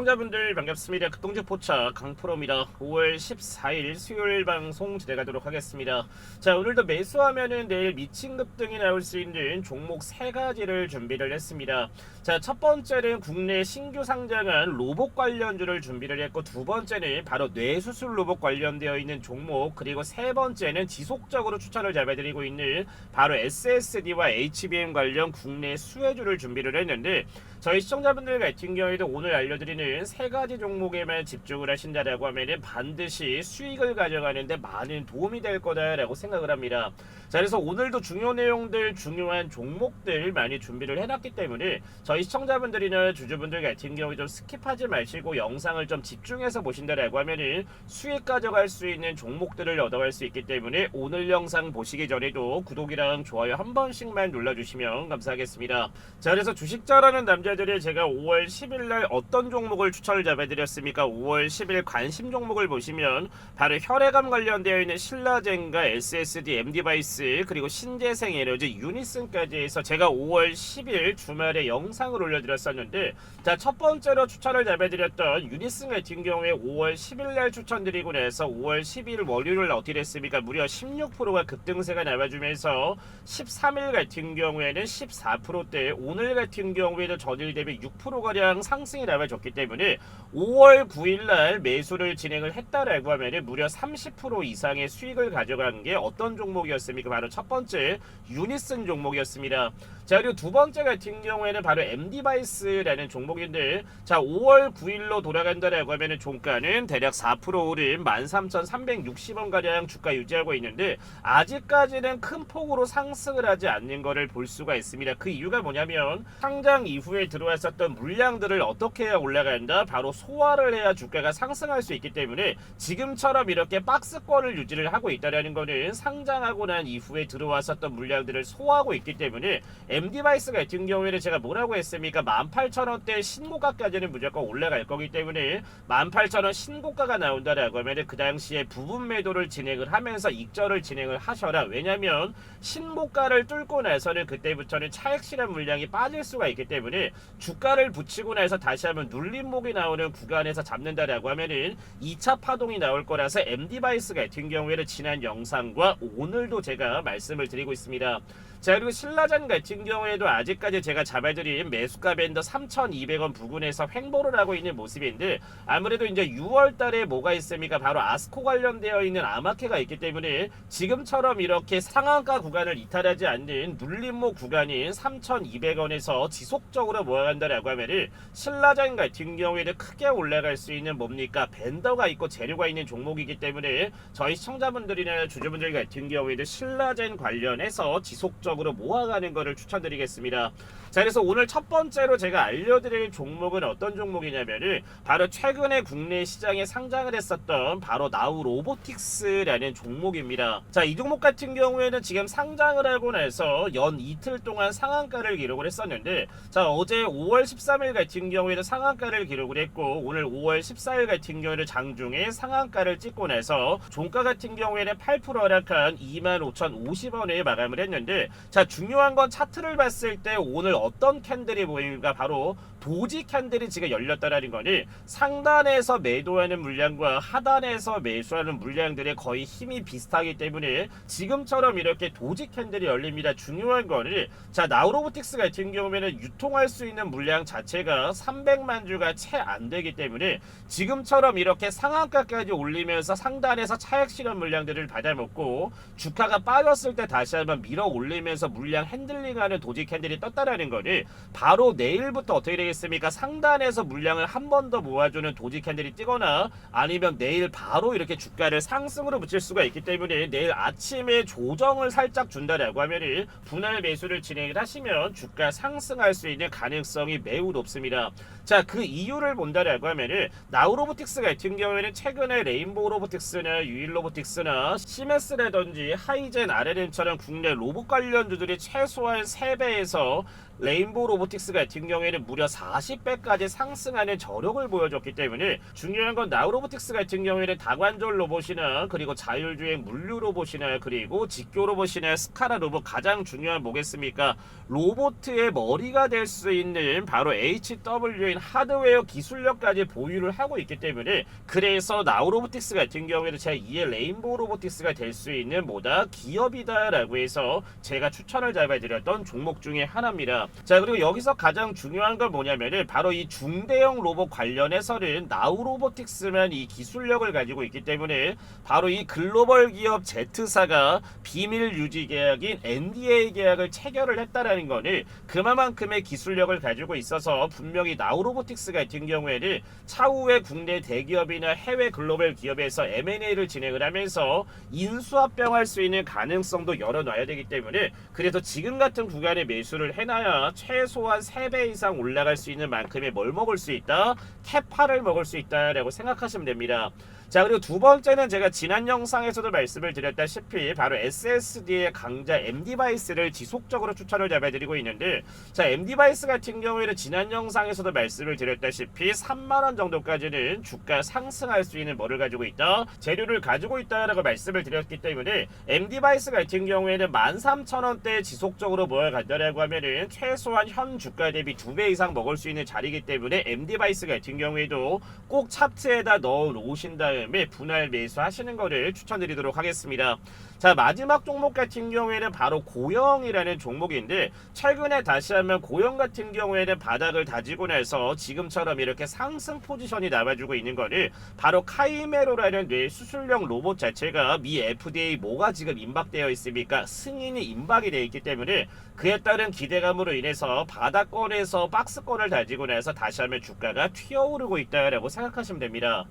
시청자분들 반갑습니다. 극동주 포차 강프로입니다. 5월 14일 수요일 방송 진행하도록 하겠습니다. 자, 오늘도 매수하면은 내일 미친 급등이 나올 수 있는 종목 3가지를 준비를 했습니다. 자, 첫 번째는 국내 신규 상장한 로봇 관련주를 준비를 했고, 두 번째는 바로 뇌수술 로봇 관련되어 있는 종목, 그리고 세 번째는 지속적으로 추천을 잡아드리고 있는 바로 SSD와 HBM 관련 국내 수혜주를 준비를 했는데, 저희 시청자분들 같은 경우에도 오늘 알려드리는 3가지 종목에만 집중을 하신다라고 하면 반드시 수익을 가져가는데 많은 도움이 될 거다라고 생각을 합니다. 자, 그래서 오늘도 중요 내용들, 중요한 종목들 많이 준비를 해놨기 때문에 저희 시청자분들이나 주주분들 같은 경우에 좀 스킵하지 마시고 영상을 좀 집중해서 보신다라고 하면 수익 가져갈 수 있는 종목들을 얻어갈 수 있기 때문에 오늘 영상 보시기 전에도 구독이랑 좋아요 한 번씩만 눌러주시면 감사하겠습니다. 자, 그래서 주식 잘하는 남자들이 제가 5월 10일날 어떤 종목을 추천을 잡아드렸습니까? 5월 10일 관심 종목을 보시면 바로 혈액암 관련되어 있는 신라젠과 SSD, M디바이스, 그리고 신재생에너지, 유니슨까지 해서 제가 5월 10일 주말에 영상을 올려드렸었는데, 자, 첫 번째로 추천을 잡아드렸던 유니슨 같은 경우에 5월 10일날 추천드리고 나서 5월 12일 월요일날 어떻게 됐습니까? 무려 16%가 급등세가 나와주면서 13일 같은 경우에는 14%대, 오늘 같은 경우에는 전일 대비 6%가량 상승이 나와줬기 때문에 5월 9일날 매수를 진행을 했다라고 하면 무려 30% 이상의 수익을 가져간 게 어떤 종목이었습니까? 바로 첫 번째 유니슨 종목이었습니다. 자, 그리고 두 번째 같은 경우에는 바로 M디바이스라는 종목인데, 자, 5월 9일로 돌아간다라고 하면 종가는 대략 4% 오른 13,360원가량 주가 유지하고 있는데, 아직까지는 큰 폭으로 상승을 하지 않는 것을 볼 수가 있습니다. 그 이유가 뭐냐면 상장 이후에 들어왔었던 물량들을 어떻게 해야 올라간다? 바로 소화를 해야 주가가 상승할 수 있기 때문에 지금처럼 이렇게 박스권을 유지를 하고 있다는 것은 상장하고 난 이후에 들어왔었던 물량들을 소화하고 있기 때문에 M디바이스 같은 경우에는 제가 뭐라고 했습니까? 18,000원대 신고가까지는 무조건 올라갈 거기 때문에 18,000원 신고가가 나온다라고 하면 그 당시에 부분 매도를 진행을 하면서 익절을 진행을 하셔라. 왜냐면 신고가를 뚫고 나서는 그때부터는 차익 실현 물량이 빠질 수가 있기 때문에 주가를 붙이고 나서 다시 한번 눌림목이 나오는 구간에서 잡는다라고 하면은 2차 파동이 나올 거라서 M디바이스 같은 경우에는 지난 영상과 오늘도 제가 말씀을 드리고 있습니다. 자, 그리고 신라젠 같은 경우에도 아직까지 제가 잡아드린 매수가 밴드 3,200원 부근에서 횡보를 하고 있는 모습인데, 아무래도 이제 6월 달에 뭐가 있습니까? 바로 아스코 관련되어 있는 아마케가 있기 때문에 지금처럼 이렇게 상한가 구간을 이탈하지 않는 눌림목 구간인 3,200원에서 지속적으로 모아간다라고 하면은 신라젠 같은 경우에는 크게 올라갈 수 있는 뭡니까? 밴더가 있고 재료가 있는 종목이기 때문에 저희 시청자분들이나 주주분들 같은 경우에는 신라젠 관련해서 지속적으로 모아가는 것을 추천드리겠습니다. 자, 그래서 오늘 첫 번째로 제가 알려드릴 종목은 어떤 종목이냐면은 바로 최근에 국내 시장에 상장을 했었던 바로 나우 로보틱스라는 종목입니다. 자, 이 종목 같은 경우에는 지금 상장을 하고 나서 연 이틀 동안 상한가를 기록을 했었는데, 자, 어제 5월 13일 같은 경우에는 상한가를 기록을 했고, 오늘 5월 14일 같은 경우에는 장중에 상한가를 찍고 나서 종가 같은 경우에는 8% 하락한 25,050원에 마감을 했는데, 자, 중요한 건 차트를 봤을 때 오늘 어떤 캔들이 보입니까? 바로 도지 캔들이 지금 열렸다라는 거니 상단에서 매도하는 물량과 하단에서 매수하는 물량들의 거의 힘이 비슷하기 때문에 지금처럼 이렇게 도지 캔들이 열립니다. 중요한 거는, 자, 나우로보틱스 같은 경우에는 유통할 수 있는 물량 자체가 300만 주가 채 안 되기 때문에 지금처럼 이렇게 상한가까지 올리면서 상단에서 차익 실현 물량들을 받아먹고 주가가 빠졌을 때 다시 한번 밀어 올리면서 물량 핸들링하는 도지 캔들이 떴다라는 거니 바로 내일부터 어떻게 되겠습니까? 상단에서 물량을 한 번 더 모아주는 도지 캔들이 뜨거나 아니면 내일 바로 이렇게 주가를 상승으로 붙일 수가 있기 때문에 내일 아침에 조정을 살짝 준다라고 하면 분할 매수를 진행을 하시면 주가 상승할 수 있는 가능성이 매우 높습니다. 자, 그 이유를 본다라고 하면 나우로보틱스 같은 경우에는 최근에 레인보우 로보틱스나 유일 로보틱스나 시메스라든지 하이젠 RLM처럼 국내 로봇 관련주들이 최소한 3배에서 레인보우 로보틱스 같은 경우에는 무려 40배까지 상승하는 저력을 보여줬기 때문에 중요한 건 나우 로보틱스 같은 경우에는 다관절 로봇이나 그리고 자율주행 물류 로봇이나 그리고 직교 로봇이나 스카라 로봇 가장 중요한 뭐겠습니까? 로봇의 머리가 될 수 있는 바로 HW인 하드웨어 기술력까지 보유를 하고 있기 때문에 그래서 나우 로보틱스 같은 경우에는 제2의 레인보우 로보틱스가 될 수 있는 뭐다 기업이다라고 해서 제가 추천을 잡아드렸던 종목 중에 하나입니다. 자, 그리고 여기서 가장 중요한 건 뭐냐면은 바로 이 중대형 로봇 관련해서는 나우 로보틱스만 이 기술력을 가지고 있기 때문에 바로 이 글로벌 기업 Z사가 비밀 유지 계약인 NDA 계약을 체결을 했다라는 거는 그만큼의 기술력을 가지고 있어서 분명히 나우 로보틱스 같은 경우에는 차후에 국내 대기업이나 해외 글로벌 기업에서 M&A를 진행을 하면서 인수합병할 수 있는 가능성도 열어놔야 되기 때문에 그래서 지금 같은 구간에 매수를 해놔야 최소한 3배 이상 올라갈 수 있는 만큼의 뭘 먹을 수 있다? 캐파를 먹을 수 있다라고 생각하시면 됩니다. 자, 그리고 두 번째는 제가 지난 영상에서도 말씀을 드렸다시피 바로 SSD의 강자 M디바이스를 지속적으로 추천을 잡아드리고 있는데, 자, M디바이스 같은 경우에는 지난 영상에서도 말씀을 드렸다시피 3만원 정도까지는 주가 상승할 수 있는 뭐를 가지고 있다? 재료를 가지고 있다라고 말씀을 드렸기 때문에 M디바이스 같은 경우에는 13,000원대에 지속적으로 모아간다라고 하면은 최소한 현 주가 대비 2배 이상 먹을 수 있는 자리이기 때문에 M디바이스 같은 경우에도 꼭 차트에다 넣어 놓으신 다음에 분할 매수하시는 거를 추천드리도록 하겠습니다. 자, 마지막 종목 같은 경우에는 바로 고영이라는 종목인데 최근에 다시 한번 고영 같은 경우에는 바닥을 다지고 나서 지금처럼 이렇게 상승 포지션이 나와주고 있는 거를 바로 카이메로라는 뇌 수술용 로봇 자체가 미 FDA 뭐가 지금 임박되어 있습니까? 승인이 임박이 되어 있기 때문에 그에 따른 기대감으로 인해서 바닥권에서 박스권을 다지고 나서 다시 한번 주가가 튀어오르고 있다라고 생각하시면 됩니다.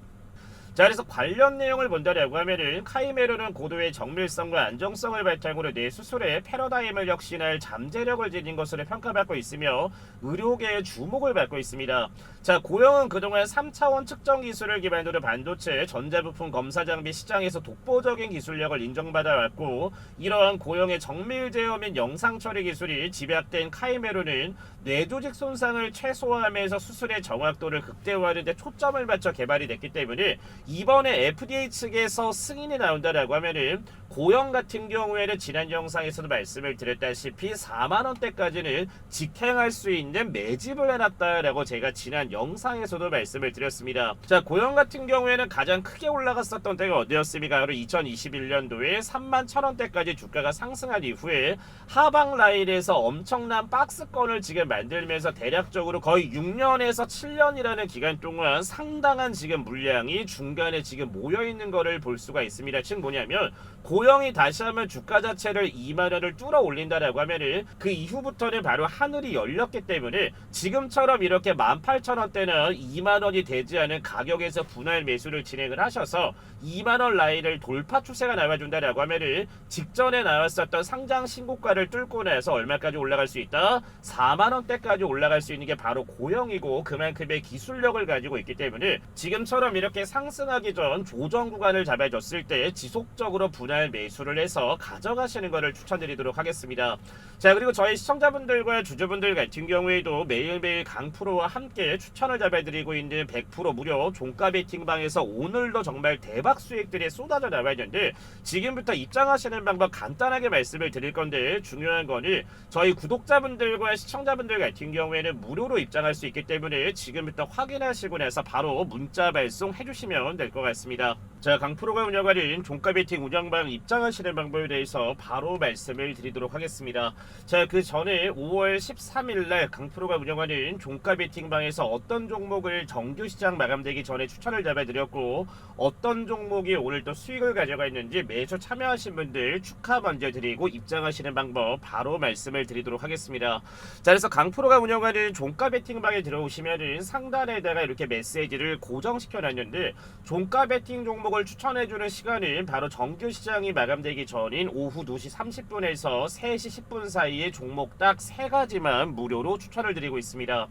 자, 그래서 관련 내용을 본다라고 하면은 카이메로는 고도의 정밀성과 안정성을 바탕으로 뇌 수술에 패러다임을 혁신할 잠재력을 지닌 것으로 평가받고 있으며 의료계의 주목을 받고 있습니다. 자, 고영은 그동안 3차원 측정 기술을 기반으로 반도체, 전자부품 검사 장비 시장에서 독보적인 기술력을 인정받아 왔고 이러한 고영의 정밀 제어 및 영상 처리 기술이 집약된 카이메로는 뇌조직 손상을 최소화하면서 수술의 정확도를 극대화하는 데 초점을 맞춰 개발이 됐기 때문에 이번에 FDA 측에서 승인이 나온다라고 하면은 고영 같은 경우에는 지난 영상에서도 말씀을 드렸다시피 4만원대까지는 직행할 수 있는 매집을 해놨다라고 제가 지난 영상에서도 말씀을 드렸습니다. 자, 고영 같은 경우에는 가장 크게 올라갔었던 때가 어디였습니까? 바로 2021년도에 31,000원대까지 주가가 상승한 이후에 하방 라인에서 엄청난 박스권을 지금 만들면서 대략적으로 거의 6년에서 7년이라는 기간 동안 상당한 지금 물량이 중간에 지금 모여있는 거를 볼 수가 있습니다. 즉 뭐냐면 고영이 다시 한번 주가 자체를 2만원을 뚫어 올린다라고 하면은 그 이후부터는 바로 하늘이 열렸기 때문에 지금처럼 이렇게 18,000원대나 2만원이 되지 않은 가격에서 분할 매수를 진행을 하셔서 2만원 라인을 돌파 추세가 나와준다라고 하면은 직전에 나왔었던 상장 신고가를 뚫고 나서 얼마까지 올라갈 수 있다? 4만원대까지 올라갈 수 있는 게 바로 고영이고 그만큼의 기술력을 가지고 있기 때문에 지금처럼 이렇게 상승하기 전 조정 구간을 잡아줬을 때 지속적으로 분할 매수를 해서 가져가시는 것을 추천드리도록 하겠습니다. 자, 그리고 저희 시청자분들과 주주분들 같은 경우에도 매일매일 강프로와 함께 추천을 잡아드리고 있는 100% 무료 종가 베팅방에서 오늘도 정말 대박 수익들이 쏟아져 나와 있는데 지금부터 입장하시는 방법 간단하게 말씀을 드릴 건데 중요한 거는 저희 구독자분들과 시청자분들 같은 경우에는 무료로 입장할 수 있기 때문에 지금부터 확인하시고 나서 바로 문자 발송해 주시면 될 것 같습니다. 자, 강프로가 운영하는 종가 베팅 운영방 입장하시는 방법에 대해서 바로 말씀을 드리도록 하겠습니다. 자, 그 전에 5월 13일날 강프로가 운영하는 종가 베팅방에서 어떤 종목을 정규 시장 마감되기 전에 추천을 잡아드렸고 어떤 종목이 오늘 또 수익을 가져가 있는지 매수 참여하신 분들 축하 먼저 드리고 입장하시는 방법 바로 말씀을 드리도록 하겠습니다. 자, 그래서 강프로가 운영하는 종가 베팅방에 들어오시면은 상단에다가 이렇게 메시지를 고정시켜 놨는데 종가 베팅 종목을 추천해주는 시간은 바로 정규 시장이 마감되기 전인 오후 2시 30분에서 3시 10분 사이에 종목 딱 3가지만 무료로 추천을 드리고 있습니다.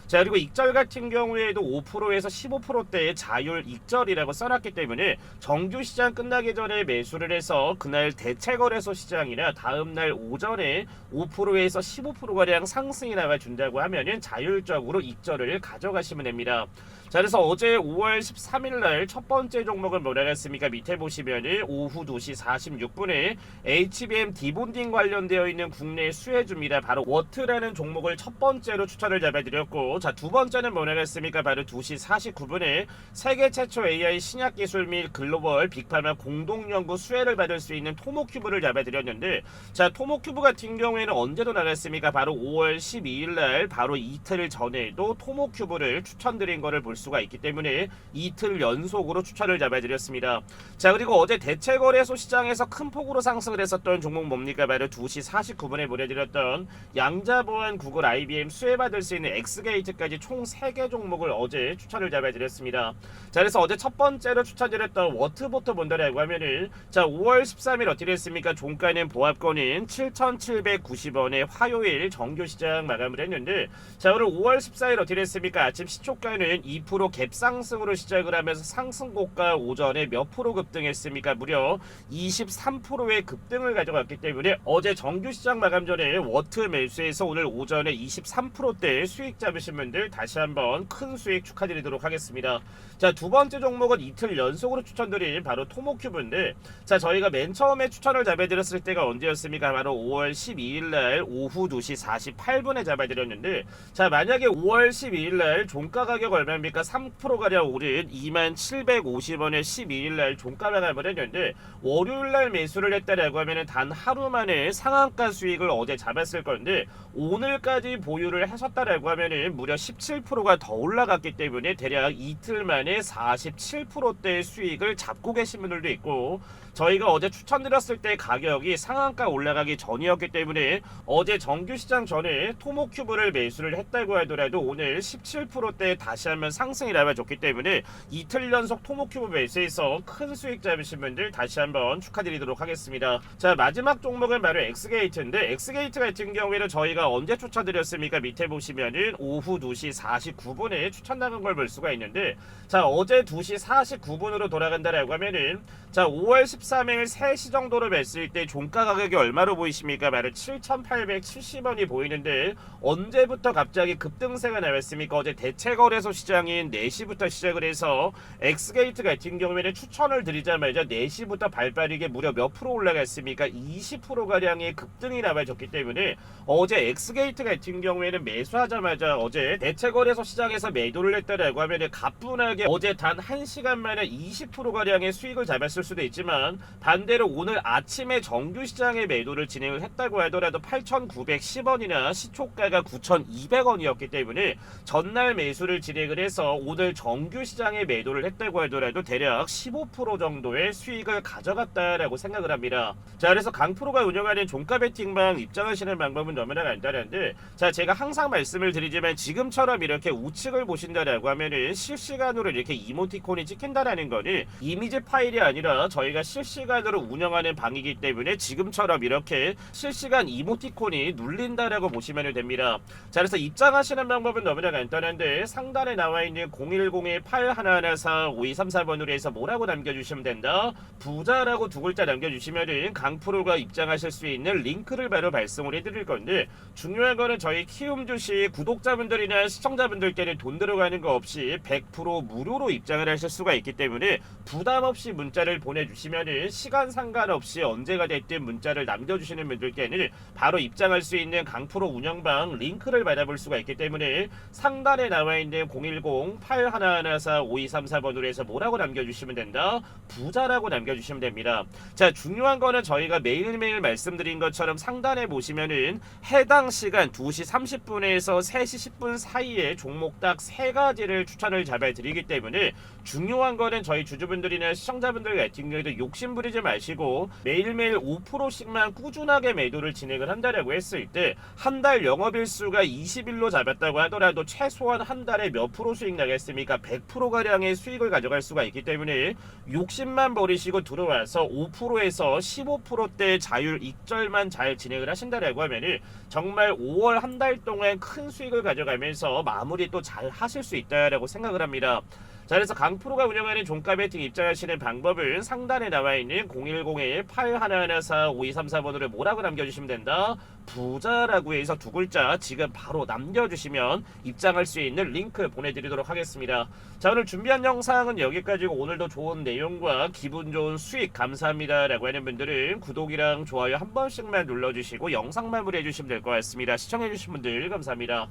자, 그리고 익절 같은 경우에도 5%에서 15%대의 자율 익절이라고 써놨기 때문에 정규 시장 끝나기 전에 매수를 해서 그날 대체거래소 시장이나 다음날 오전에 5%에서 15%가량 상승이 나와준다고 하면은 자율적으로 익절을 가져가시면 됩니다. 자, 그래서 어제 5월 13일 날 첫 번째 종목은 뭐라고 했습니까? 밑에 보시면은 오후 2시 46분에 HBM 디본딩 관련되어 있는 국내 수혜주입니다. 바로 워트라는 종목을 첫 번째로 추천을 잡아드렸고, 자, 두 번째는 뭐라고 했습니까? 바로 2시 49분에 세계 최초 AI 신약 기술 및 글로벌 빅파마 공동 연구 수혜를 받을 수 있는 토모큐브를 잡아드렸는데, 자, 토모큐브 같은 경우에는 언제도 나갔습니까? 바로 5월 12일 날 바로 이틀 전에도 토모큐브를 추천드린 거를 볼 수가 있기 때문에 이틀 연속으로 추천을 잡아드렸습니다. 자, 그리고 어제 대체거래소 시장에서 큰 폭으로 상승을 했었던 종목 뭡니까? 바로 2시 49분에 보내드렸던 양자보안, 구글, IBM 수혜받을 수 있는 엑스게이트까지 총 3개 종목을 어제 추천을 잡아드렸습니다. 자, 그래서 어제 첫 번째로 추천드렸던 워트부터 본다라고 하면은, 자, 5월 13일 어떻게 됐습니까? 종가는 보합권인 7,790원에 화요일 정규시장 마감을 했는데, 자, 오늘 5월 14일 어떻게 됐습니까? 아침 시초가는 2% 갭상승으로 시작을 하면서 상승고가 오전에 몇 프로 급등했습니까? 무려 23%의 급등을 가져갔기 때문에 어제 정규시장 마감 전에 워트 매수해서 오늘 오전에 23%대 수익 잡으신 분들 다시 한번 큰 수익 축하드리도록 하겠습니다. 자, 두 번째 종목은 이틀 연속으로 추천드린 바로 토모큐브인데, 자, 저희가 맨 처음에 추천을 잡아드렸을 때가 언제였습니까? 바로 5월 12일 날 오후 2시 48분에 잡아드렸는데, 자, 만약에 5월 12일 날 종가 가격 얼마입니까? 3%가량 오른 2750원에 12일 날 종가 마감을 했는데, 월요일 날 매수를 했다라고 하면은 단 하루 만에 상한가 수익을 어제 잡았을 건데, 오늘까지 보유를 하셨다라고 하면은 무려 17%가 더 올라갔기 때문에 대략 이틀 만에 47%대의 수익을 잡고 계신 분들도 있고, 저희가 어제 추천드렸을 때 가격이 상한가 올라가기 전이었기 때문에 어제 정규시장 전에 토모큐브를 매수를 했다고 하더라도 오늘 17%대 다시 한번 상승이 나와줬기 때문에 이틀 연속 토모큐브 매수해서 큰 수익 잡으신 분들 다시 한번 축하드리도록 하겠습니다. 자, 마지막 종목은 바로 엑스게이트인데, 엑스게이트 같은 경우에는 저희가 언제 추천드렸습니까? 밑에 보시면은 오후 2시 49분에 추천 나간 걸 볼 수가 있는데, 자, 어제 2시 49분으로 돌아간다라고 하면은, 자, 5월 13일 3시 정도로 뵀을 때 종가 가격이 얼마로 보이십니까? 바로 7,870원이 보이는데, 언제부터 갑자기 급등세가 나왔습니까? 어제 대체거래소 시장인 4시부터 시작을 해서 엑스게이트 같은 경우에는 추천을 드리자마자 4시부터 발빠르게 무려 몇 프로 올라갔습니까? 20%가량의 급등이 나와졌기 때문에 어제 엑스게이트 같은 경우에는 매수하자마자 어제 대체거래소 시장에서 매도를 했다라고 하면 가뿐하게 어제 단 1시간 만에 20%가량의 수익을 잡았을 수도 있지만, 반대로 오늘 아침에 정규시장에 매도를 진행을 했다고 하더라도 8,910원이나 시초가가 9,200원이었기 때문에 전날 매수를 진행을 해서 오늘 정규시장에 매도를 했다고 하더라도 대략 15% 정도의 수익을 가져갔다라고 생각을 합니다. 자, 그래서 강프로가 운영하는 종가 베팅방 입장하시는 방법은 너무나 간단한데, 자, 제가 항상 말씀을 드리지만 지금처럼 이렇게 우측을 보신다라고 하면은 실시간으로 이렇게 이모티콘이 찍힌다라는 거는 이미지 파일이 아니라 저희가 실시간으로 운영하는 방이기 때문에 지금처럼 이렇게 실시간 이모티콘이 눌린다라고 보시면 됩니다. 자, 그래서 입장하시는 방법은 너무나 간단한데, 상단에 나와 있는 010-8114-5234번으로 해서 뭐라고 남겨주시면 된다? 부자라고 두 글자 남겨주시면은 강프로가 입장하실 수 있는 링크를 바로 발송을 해드릴 건데, 중요한 거는 저희 키움 주식 구독자분들이나 시청자분들께는 돈 들어가는 거 없이 100% 무료로 입장을 하실 수가 있기 때문에 부담 없이 문자를 보내주시면은 시간 상관없이 언제가 됐든 문자를 남겨주시는 분들께는 바로 입장할 수 있는 강프로 운영방 링크를 받아볼 수가 있기 때문에 상단에 나와 있는 010-8114-5234번으로 해서 뭐라고 남겨주시면 된다? 부자라고 남겨주시면 됩니다. 자, 중요한 거는 저희가 매일매일 말씀드린 것처럼 상단에 보시면은 해당 시간 2시 30분에서 3시 10분 사이에 종목 딱 3가지를 추천을 잡아드리기 때문에 중요한 거는 저희 주주분들이나 시청자분들 같은 경우에도 욕심 욕심 부리지 마시고 매일매일 5%씩만 꾸준하게 매도를 진행을 한다라고 했을 때 한 달 영업일수가 20일로 잡았다고 하더라도 최소한 한 달에 몇 프로 수익 나겠습니까? 100%가량의 수익을 가져갈 수가 있기 때문에 욕심만 버리시고 들어와서 5%에서 15%대 자율 익절만 잘 진행을 하신다라고 하면은 정말 5월 한 달 동안 큰 수익을 가져가면서 마무리 또 잘 하실 수 있다라고 생각을 합니다. 자, 그래서 강프로가 운영하는 종가 베팅 입장하시는 방법은 상단에 나와 있는 010-8114-5234번으로 뭐라고 남겨주시면 된다. 부자라고 해서 두 글자 지금 바로 남겨주시면 입장할 수 있는 링크 보내드리도록 하겠습니다. 자, 오늘 준비한 영상은 여기까지고 오늘도 좋은 내용과 기분 좋은 수익 감사합니다 라고 하는 분들은 구독이랑 좋아요 한 번씩만 눌러주시고 영상 마무리해 주시면 될 것 같습니다. 시청해 주신 분들 감사합니다.